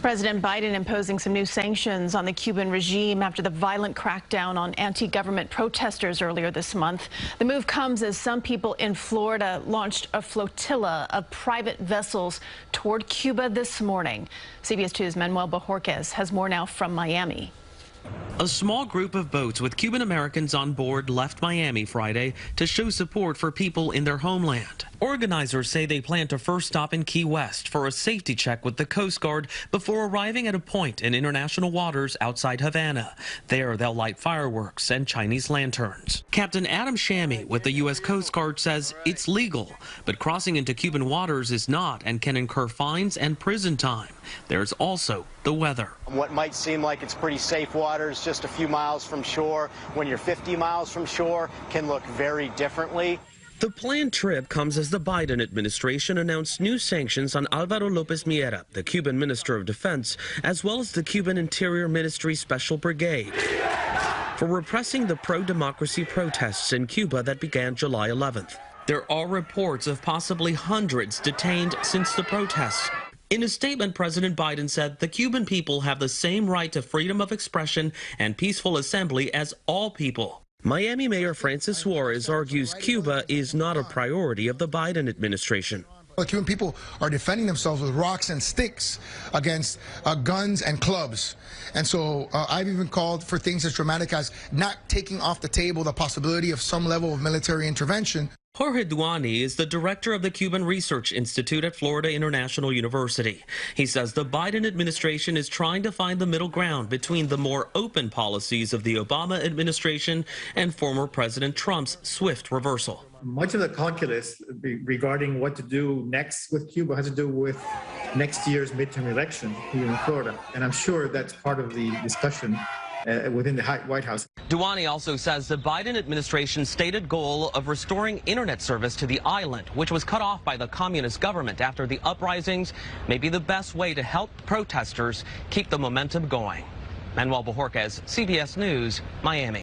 President Biden imposing some new sanctions on the Cuban regime after the violent crackdown on anti-government protesters earlier this month. The move comes as some people in Florida launched a flotilla of private vessels toward Cuba this morning. CBS 2's Manuel Bojorquez has more now from Miami. A small group of boats with Cuban Americans on board left Miami Friday to show support for people in their homeland. Organizers say they plan to first stop in Key West for a safety check with the Coast Guard before arriving at a point in international waters outside Havana. There, they'll light fireworks and Chinese lanterns. Captain Adam Shammy with the U.S. Coast Guard says it's legal, but crossing into Cuban waters is not and can incur fines and prison time. There's also the weather. What might seem like it's pretty safe waters just a few miles from shore, when you're 50 miles from shore, can look very differently. The planned trip comes as the Biden administration announced new sanctions on Álvaro López Miera, the Cuban Minister of Defense, as well as the Cuban Interior Ministry Special Brigade, for repressing the pro-democracy protests in Cuba that began July 11th. There are reports of possibly hundreds detained since the protests. In a statement, President Biden said the Cuban people have the same right to freedom of expression and peaceful assembly as all people. Miami Mayor Francis Suarez argues Cuba is not a priority of the Biden administration. The Cuban people are defending themselves with rocks and sticks against guns and clubs. And so I've even called for things as dramatic as not taking off the table the possibility of some level of military intervention. Jorge Duani is the director of the Cuban Research Institute at Florida International University. He says the Biden administration is trying to find the middle ground between the more open policies of the Obama administration and former President Trump's swift reversal. Much of the calculus regarding what to do next with Cuba has to do with next year's midterm election here in Florida. And I'm sure that's part of the discussion within the White House. Duani also says the Biden administration's stated goal of restoring internet service to the island, which was cut off by the communist government after the uprisings, may be the best way to help protesters keep the momentum going. Manuel Bojorquez, CBS News, Miami.